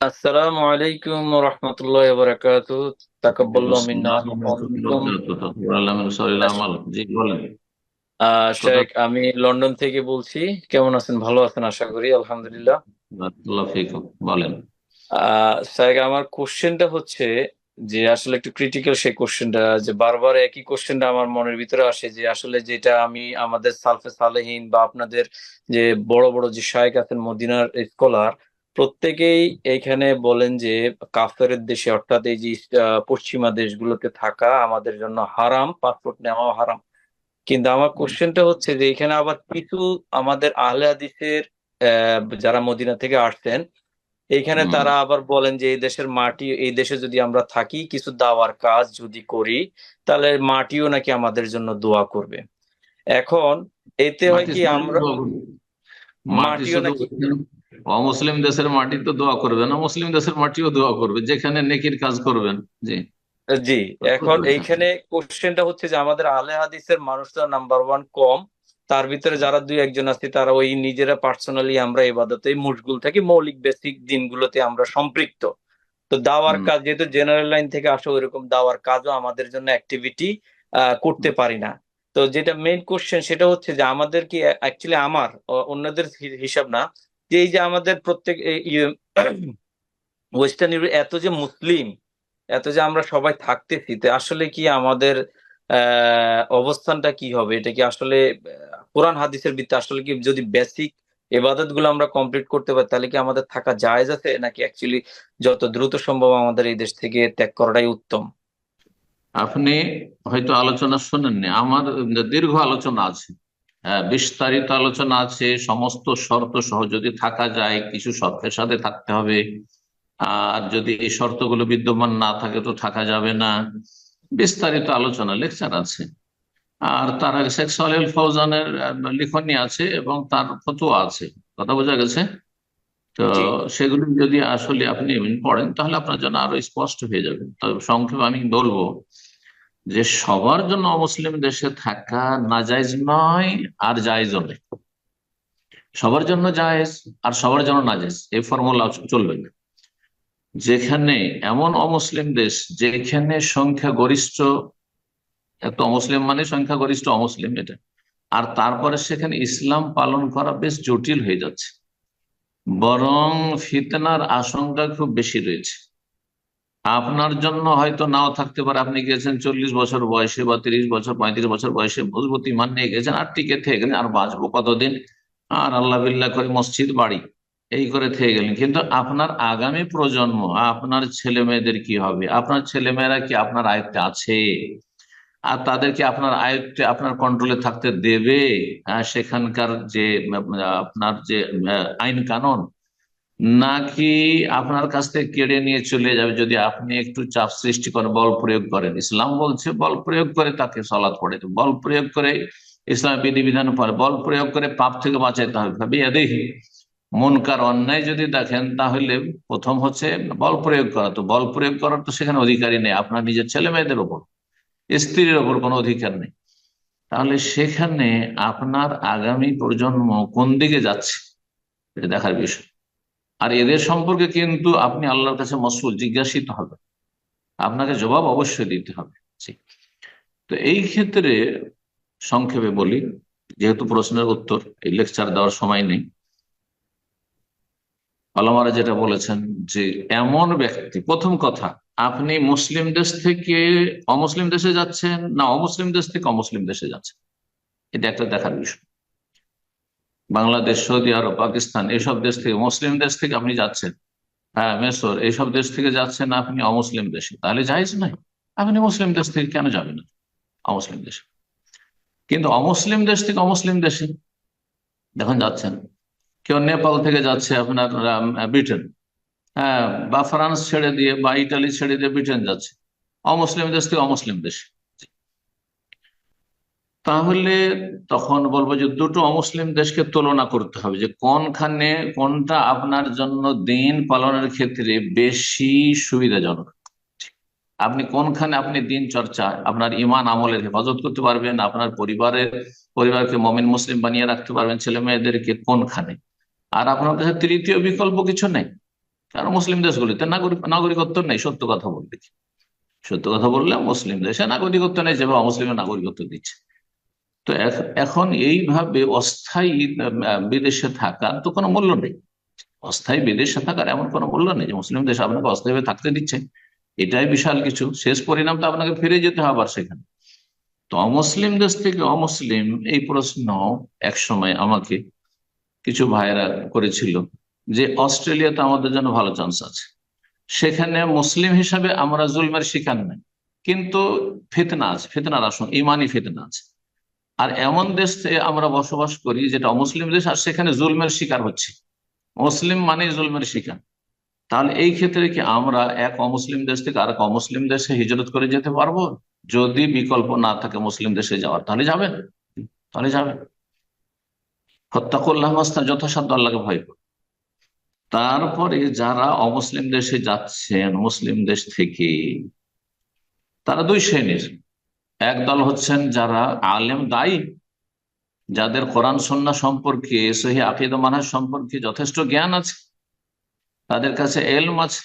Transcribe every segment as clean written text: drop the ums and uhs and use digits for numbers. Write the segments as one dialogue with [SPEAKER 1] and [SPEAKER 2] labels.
[SPEAKER 1] আসসালামু আলাইকুম ওয়া রাহমাতুল্লাহি ওয়া বারাকাতুহু। তাকাব্বালাল্লাহু মিন্না
[SPEAKER 2] আসসালাম
[SPEAKER 1] ওয়া মিনকুম।
[SPEAKER 2] জি বলেন। কোথা
[SPEAKER 1] শেখ, আমি লন্ডন থেকে বলছি। কেমন আছেন? ভালো আছেন আশা করি, আলহামদুলিল্লাহ।
[SPEAKER 2] বারাকাতুল্লাহ ফিকুম, বলেন।
[SPEAKER 1] শেখ, আমার কোশ্চেনটা হচ্ছে যে আসলে একটু ক্রিটিক্যাল, সেই কোশ্চেনটা যে বারবার একই কোশ্চেনটা আমার মনের ভিতরে আসে, যে আসলে যেটা আমি আমাদের সালফে সালেহিন বা আপনাদের যে বড় বড় যে শায়েখ আছেন, মদিনার স্কলার, প্রত্যেকেই এইখানে বলেন যে কাফেরের দেশে, অর্থাৎ এই যে পশ্চিমা দেশগুলোতে থাকা আমাদের জন্য হারাম, পাসপোর্ট নেওয়া হারাম। কিন্তু আমার কোশ্চেনটা হচ্ছে যে এখানে আবার কিছু আমাদের আহলে হাদিসের যারা মদিনা থেকে আসছেন, এইখানে
[SPEAKER 2] হুম।
[SPEAKER 1] তারা আবার বলেন যে এই দেশের মাটি, এই দেশে যদি আমরা থাকি, কিছু দাওয়ার কাজ যদি করি, তাহলে মাটিও নাকি আমাদের জন্য দোয়া করবে। এখন এতে হয়
[SPEAKER 2] মাটি
[SPEAKER 1] কি
[SPEAKER 2] শুধু
[SPEAKER 1] আমরা,
[SPEAKER 2] দোয়া করবে? মাটি
[SPEAKER 1] মাটিও
[SPEAKER 2] শুধু
[SPEAKER 1] নাকি,
[SPEAKER 2] অমুসলিম দেশের মাটি তো দোয়া করবে না, মুসলিম দেশের মাটিও দোয়া করবে যেখানে নেকির কাজ করবেন। জি,
[SPEAKER 1] জি।
[SPEAKER 2] বুঝতে
[SPEAKER 1] এখন
[SPEAKER 2] পেরেছেন।
[SPEAKER 1] এইখানে কোশ্চেনটা হচ্ছে যে আমাদের আহলে হাদিসের মানুষরা নাম্বার ওয়ান কম, তার ভিতরে যারা দুই একজন আছে তারা ওই নিজেরা পার্সোনালি আমরা ইবাদতে মশগুল থাকি, মৌলিক বেসিক দিনগুলোতে আমরা সম্পৃক্ত। তো দাওয়ার
[SPEAKER 2] হুম।
[SPEAKER 1] কাজ যেহেতু জেনারেল লাইন থেকে আসে, ওইরকম দাওয়ার কাজও আমাদের জন্য অ্যাক্টিভিটি করতে পারি না। তো যেটা মেইন কোশ্চেন সেটা হচ্ছে যে আমাদের কি অ্যাকচুয়ালি, আমার অন্যদের হিসাব না, যে এই যে আমাদের প্রত্যেক ওয়েস্টার্ন ইউরোপ এত যে মুসলিম, এত যে আমরা সবাই থাকতেছি, তো আসলে কি আমাদের অবস্থানটা কি হবে? এটা কি আসলে কোরআন হাদিসের ভিত্তিতে আসলে কি যদি বেসিক ইবাদত গুলো আমরা কমপ্লিট করতে পারি, তাহলে কি আমাদের থাকা জায়েজ আছে, নাকি অ্যাকচুয়ালি যত দ্রুত সম্ভব আমাদের এই দেশ থেকে ত্যাগ করাটাই উত্তম?
[SPEAKER 2] আপনি হয়তো আলোচনা শোনেননি আমার, দীর্ঘ আলোচনা আছে। হ্যাঁ, বিস্তারিত আলোচনা আছে। সমস্ত শর্ত সহ যদি থাকা যায়, কিছু শর্তের সাথে থাকতে হবে। আর যদি এই শর্তগুলো বিদ্যমান না থাকে তো থাকা যাবে না। বিস্তারিত আলোচনা লেকচার আছে। আর তার আগে শেখ সালেহ ফৌজানের লিখনী আছে এবং তার ফতোয়া আছে। কথা বোঝা গেছে তো।
[SPEAKER 1] জি,
[SPEAKER 2] সেগুলি যদি আসলে আপনি পড়েন তাহলে আপনার জন্য আরো স্পষ্ট হয়ে যাবে। তবে সংক্ষেপে আমি বলবো যে সবার জন্য অমুসলিম দেশে থাকা নাজায়েজ নয়, আর জায়েজও নয়। সবার জন্য জায়েজ আর সবার জন্য নাজায়েজ, এই ফর্মুলা চলবে না। যেখানে এমন অমুসলিম দেশ যেখানে সংখ্যাগরিষ্ঠ, এত অমুসলিম মানে সংখ্যাগরিষ্ঠ অমুসলিম এটা, আর তারপরে সেখানে ইসলাম পালন করা বেশ জটিল হয়ে যাচ্ছে, বরং ফিতনার আশঙ্কা খুব বেশি রয়েছে। আপনার জন্য হয়তো নাও থাকতে পারে, আপনি গেছেন 40 বছর বয়সে বা 30 বছর 35 বছর বয়সে, মজবুত ইমান নিয়ে গেছেন, আর টিকে থেকে গেলেন, আর বাঁচবো কতদিন, আর আল্লাহ বিল্লাহ করে মসজিদ বাড়ি এই করে থেকে গেলেন। কিন্তু আপনার আগামী প্রজন্ম, আপনার ছেলে মেয়েদের কি হবে? আপনার ছেলে মেয়েরা কি আপনার আয়ত্তে আছে? আর তাদেরকে আপনার আয়ত্তে, আপনার কন্ট্রোলে থাকতে দেবে? সেখানকার যে আপনার যে আইন কানুন, নাকি আপনার কাছ থেকে কেড়ে নিয়ে চলে যাবে যদি আপনি একটু চাপ সৃষ্টি করেন, বল প্রয়োগ করেন? ইসলাম বলছে বল প্রয়োগ করে তাকে সালাত পড়ে, বল প্রয়োগ করে ইসলামের বিধিবিধান পড়ে, বল প্রয়োগ করে পাপ থেকে বাঁচাইতে হবে। ভাবি দেখি মুনকার অন্যায় যদি দেখেন তাহলে প্রথম হচ্ছে বল প্রয়োগ করা। তো বল প্রয়োগ করার তো সেখানে অধিকারী নেই, আপনার নিজের ছেলে মেয়েদের ওপর, স্ত্রীর ওপর কোনো অধিকার নেই। তাহলে সেখানে আপনার আগামী প্রজন্ম কোন দিকে যাচ্ছে এটা দেখার বিষয়। আর এদের সম্পর্কে কিন্তু আপনি আল্লাহর কাছে মসউল, জিজ্ঞাসিত হবে, আপনাকে জবাব অবশ্যই দিতে হবে। জি। তো এই ক্ষেত্রে সংক্ষেপে বলি, যেহেতু প্রশ্নের উত্তর এই লেকচার দেওয়ার সময় নেই। আলমারা যেটা বলেছেন যে এমন ব্যক্তি, প্রথম কথা, আপনি মুসলিম দেশ থেকে অমুসলিম দেশে যাচ্ছেন না অমুসলিম দেশ থেকে অমুসলিম দেশে যাচ্ছেন, এটা একটা দেখার বিষয়। বাংলাদেশ, সৌদি আরব, পাকিস্তান এইসব দেশ থেকে, মুসলিম দেশ থেকে আপনি যাচ্ছেন, হ্যাঁ মেসর এইসব দেশ থেকে যাচ্ছেন আপনি অমুসলিম দেশে, তাহলে জায়েজ নাই। আপনি মুসলিম দেশ থেকে কেন যাবেন না অমুসলিম দেশে? কিন্তু অমুসলিম দেশ থেকে অমুসলিম দেশে যখন যাচ্ছেন, কেউ নেপাল থেকে যাচ্ছে আপনার ব্রিটেন, হ্যাঁ, বা ফ্রান্স ছেড়ে দিয়ে বা ইটালি ছেড়ে দিয়ে ব্রিটেন যাচ্ছে, অমুসলিম দেশ থেকে অমুসলিম দেশ, তাহলে তখন বলবো যে দুটো অমুসলিম দেশকে তুলনা করতে হবে যে কোনখানে, কোনটা আপনার জন্য দিন পালনের ক্ষেত্রে বেশি সুবিধাজনক। আপনি কোনখানে আপনি দিন চর্চা, আপনার ইমান আমলের হেফাজত করতে পারবেন, আপনার পরিবারকে মমিন মুসলিম বানিয়ে রাখতে পারবেন, ছেলে মেয়েদেরকে, কোনখানে? আর আপনার কাছে তৃতীয় বিকল্প কিছু নেই। কারণ মুসলিম দেশগুলিতে নাগরিকত্ব নেই। সত্য কথা বলতে কি, সত্য কথা বললে মুসলিম দেশে নাগরিকত্ব নেই, যেভাবে অমুসলিমের নাগরিকত্ব দিচ্ছে। তো এখন এইভাবে অস্থায়ী বিদেশে থাকার তো কোনো মূল্য নেই। অস্থায়ী বিদেশে থাকার এমন কোনো মূল্য নেই যে মুসলিম দেশ আপনাকে অস্থায়ীভাবে থাকতে দিচ্ছে। এটাই বিশাল কিছু। শেষ পরিণাম তো আপনাকে ফিরে যেতে হবে আবার সেখানে। তো অমুসলিম দেশ থেকে অমুসলিম, এই প্রশ্ন এক সময় আমাকে কিছু ভাইয়েরা করেছিল যে অস্ট্রেলিয়াতে আমাদের জন্য ভালো চান্স আছে, সেখানে মুসলিম হিসাবে আমরা জুলমের শিকার নাই, কিন্তু ফিতনা আছে, ফিতনার আসন ইমানি ফিতনা আছে। আর এমন দেশে আমরা বসবাস করি যেটা অমুসলিম দেশ, আর সেখানে জুলমের শিকার হচ্ছে। মুসলিম মানে জুলমের শিকার। তাহলে এই ক্ষেত্রে কি আমরা এক অমুসলিম দেশ থেকে আর এক অমুসলিম দেশে হিজরত করে যেতে পারবো? যদি বিকল্প না থাকে মুসলিম দেশে যাওয়ার, তাহলে যাবেন, তাহলে যাবেন। হত্যাকুল্লাহ মাস্তা, যথাসাধ্য আল্লাহকে ভয় করুন। তারপরে যারা অমুসলিম দেশে যাচ্ছেন মুসলিম দেশ থেকে, তারা দুই শ্রেণীর। একদল হচ্ছেন যারা আলেম দায়ী, যাদের কোরআন সুন্নাহ সম্পর্কে, সহিহ আকীদা মানহাজ সম্পর্কে যথেষ্ট জ্ঞান আছে, তাদের কাছে এলম আছে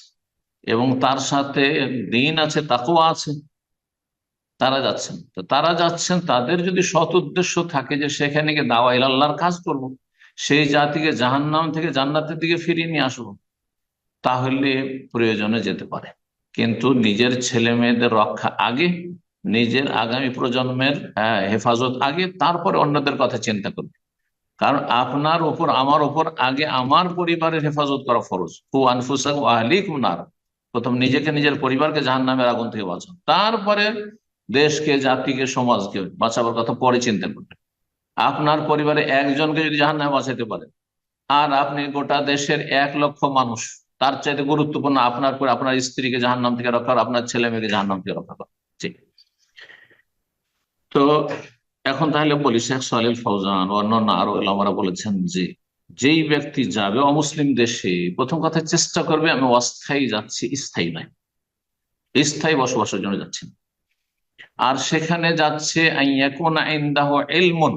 [SPEAKER 2] এবং তার সাথে দ্বীন আছে, তাকওয়া আছে, তারা যাচ্ছেন। তো তারা যাচ্ছেন, তাদের যদি সৎ উদ্দেশ্য থাকে যে সেখানে গিয়ে দাওয়া ইলাল্লাহর কাজ করব, সেই জাতিকে জাহান্নাম থেকে জান্নাতের দিকে ফিরিয়ে নিয়ে আসবো, তাহলে প্রয়োজনে যেতে পারে। কিন্তু নিজের ছেলে মেয়েদের রক্ষা আগে, নিজের আগামী প্রজন্মের হেফাজত আগে, তারপরে অন্যদের কথা চিন্তা করবে। কারণ আপনার ওপর আমার ওপর আগে আমার পরিবারের হেফাজত করা ফরজ। কু আনফুসাকুম ওয়া আহলিকুম নার, প্রথম নিজেকে নিজের পরিবারকে জাহান্নামের আগুন থেকে বাঁচান, তারপরে দেশকে জাতিকে সমাজকে বাঁচাবার কথা পরে চিন্তা করবেন। আপনার পরিবারে একজনকে যদি জাহান্নামে বাঁচাতে পারেন, আর আপনি গোটা দেশের 1 লক্ষ মানুষ, তার চাইতে গুরুত্বপূর্ণ আপনার পরে আপনার স্ত্রীকে জাহান্নাম থেকে রক্ষা করা, আপনার ছেলে মেয়েকে জাহান্নাম থেকে রক্ষা করা। ঠিক। তো এখন তাহলে বলি, শেখ সালেহ ফৌজান ও অন্যান্য আরো ওলামারা বলেছেন যে যেই ব্যক্তি যাবে অমুসলিম দেশে, প্রথম কথা চেষ্টা করবে আমি অস্থায়ী যাচ্ছি, স্থায়ী নয়, স্থায়ী বসবাসের জন্য যাচ্ছি না। আর সেখানে যাচ্ছে আইয়াকুনা ইনদাহু ইলমুন,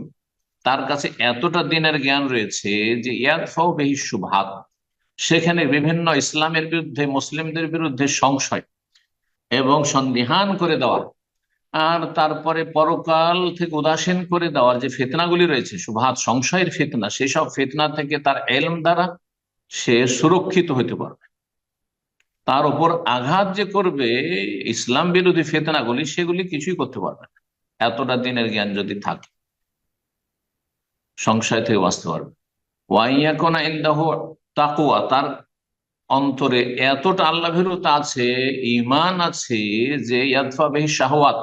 [SPEAKER 2] তার কাছে এতটা দিনের জ্ঞান রয়েছে যে ইয়াদফাউ বিহি শুবহাত, সেখানে বিভিন্ন ইসলামের বিরুদ্ধে, মুসলিমদের বিরুদ্ধে সংশয় এবং সন্দিহান করে দেওয়া, আর তারপরে পরকাল থেকে উদাসীন করে দেওয়ার যে ফিতনাগুলি রয়েছে, শুবহাত সংশয়ের ফিতনা, সেই সব ফিতনা থেকে তার এলম দ্বারা সে সুরক্ষিত হতে পারবে। তার উপর আঘাত যে করবে ইসলাম বিরোধী ফিতনাগুলি, সেগুলি কিছুই করতে পারবে না। এতটা দিনের জ্ঞান যদি থাকে, সংশয় থেকে বাঁচতে পারবে। ওয়াইয়াকুনা ইনদাহু তাকওয়া, তার অন্তরে এতটা আল্লাহ ভীরুতা আছে, ঈমান আছে, যে ইয়াদফা বিহি শাহওয়াত,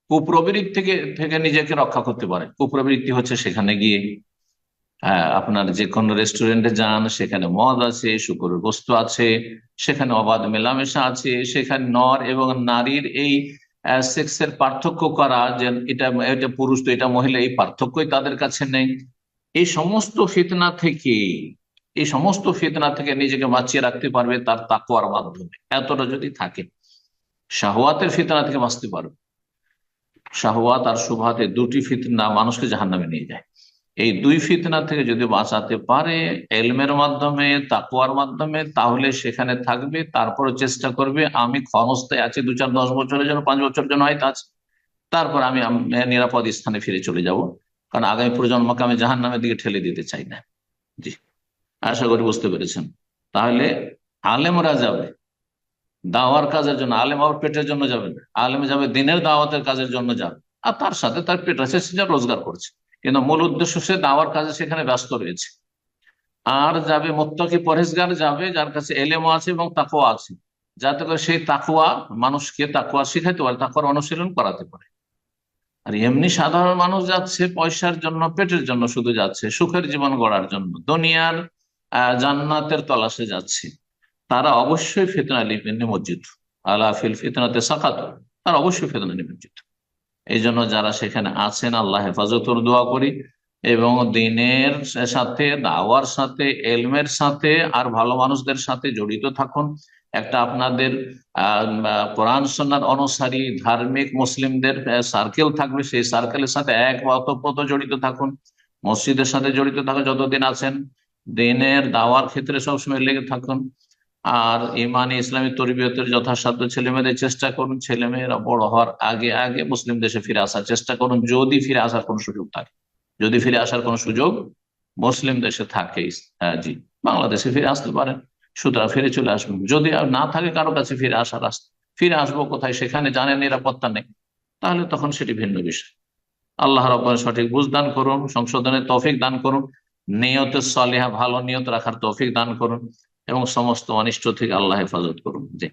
[SPEAKER 2] কুপ্রবৃত্তি থেকে থেকে নিজেকে রক্ষা করতে পারে। কুপ্রবৃত্তি হচ্ছে সেখানে গিয়ে, আপনার যে কোনো রেস্টুরেন্টে যান, সেখানে মদ আছে, শুকরের বস্তু আছে, সেখানে অবাধ মেলামেশা আছে, সেখানে নর এবং নারীর এই সেক্সের পার্থক্য করা, যে এটা এটা পুরুষ তো এটা মহিলা, এই পার্থক্যই তাদের কাছে নেই। এই সমস্ত ফিতনা থেকে, এই সমস্ত ফিতনা থেকে নিজেকে বাঁচিয়ে রাখতে পারবে তার তাকওয়ার মাধ্যমে। এতটা যদি থাকে, শাহওয়াতের ফিতনা থেকে বাঁচতে পারবে। শাহওয়াত আর শুবহাতে দুটি ফিতনা মানুষকে জাহান্নামে নিয়ে যায়। এই দুই ফিতনা থেকে যদি বাঁচাতে পারে এলমের মাধ্যমে, তাকওয়ার মাধ্যমে, তাহলে সেখানে থাকবে। তারপরে চেষ্টা করবে আমি ক্ষণস্থায়ী আছি, 2-4-10 বছরের জন্য, 5 বছরের জন্য হয়তো আছে, তারপর আমি নিরাপদ স্থানে ফিরে চলে যাব। কারণ আগামী প্রজন্মকে আমি জাহান্নামের দিকে ঠেলে দিতে চাই না। জি, আশা করি বুঝতে পেরেছেন। তাহলে আলেমরা যাবে দাওয়ার কাজের জন্য, আলেম আবার পেটের জন্য যাবে না, আলেম যাবে দিনের দাওয়াতের কাজের জন্য যাবে, আর তার সাথে তার পেট আছে, সে যা রোজগার করছে, কিন্তু মূল উদ্দেশ্য সে দাওয়ার কাজে সেখানে ব্যস্ত রয়েছে। আর যাবে মুত্তাকি পরহেজগার, যাবে যার কাছে এলেমও আছে এবং তাকওয়া আছে, যাতে করে সেই তাকওয়া মানুষকে তাকওয়া শিখাইতে পারে, তাকওয়ার অনুশীলন করাতে পারে। আর এমনি সাধারণ মানুষ যাচ্ছে পয়সার জন্য, পেটের জন্য শুধু যাচ্ছে, সুখের জীবন গড়ার জন্য, দুনিয়ার জান্নাতের তলাশে যাচ্ছে, তারা অবশ্যই ফিতনা নিমজ্জিত। আলা ফিল ফিতনাতে সাকাত, তারা অবশ্যই ফিতনা নিমজ্জিত। এই জন্য যারা সেখানে আছেন, আল্লাহ হেফাজতর দোয়া করি, এবং দিনের সাথে, দাওয়ার সাথে, এলমের সাথে আর ভালো মানুষদের সাথে জড়িত থাকুন। একটা আপনাদের কোরআন সুন্নাহর অনুসারী ধার্মিক মুসলিমদের সার্কেল থাকবে, সেই সার্কেলের সাথে এক বা অতপ্রত জড়িত থাকুন। মসজিদের সাথে জড়িত থাকুন যতদিন আছেন, দিনের দাওয়ার ক্ষেত্রে সবসময় লেগে থাকুন। আর ইমানি ইসলামী তরবিয়তের যথাসাধ্য ছেলেমেয়েদের চেষ্টা করুন, ছেলেমেয়েরা বড় হওয়ার আগে আগে মুসলিম দেশে ফিরে আসার চেষ্টা করুন, যদি ফিরে আসার কোনো সুযোগ থাকে। যদি ফিরে আসার কোনো সুযোগ মুসলিম দেশে থাকে, হ্যাঁ জি, বাংলাদেশে ফিরে আসতে পারেন, সুতরাং ফিরে চলে আসবেন। যদি আর না থাকে কারো কাছে ফিরে আসার রাস্তা, ফিরে আসবো কোথায়, সেখানে জানেন নিরাপত্তা নেই, তাহলে তখন সেটি ভিন্ন বিষয়। আল্লাহ রাব্বুল সঠিক বুঝ দান করুন, সংশোধনের তৌফিক দান করুন, নিয়তের সলিহা ভালো নিয়ত রাখার তৌফিক দান করুন, এবং সমস্ত অনিষ্ট থেকে আল্লাহ হেফাজত করুন। জি।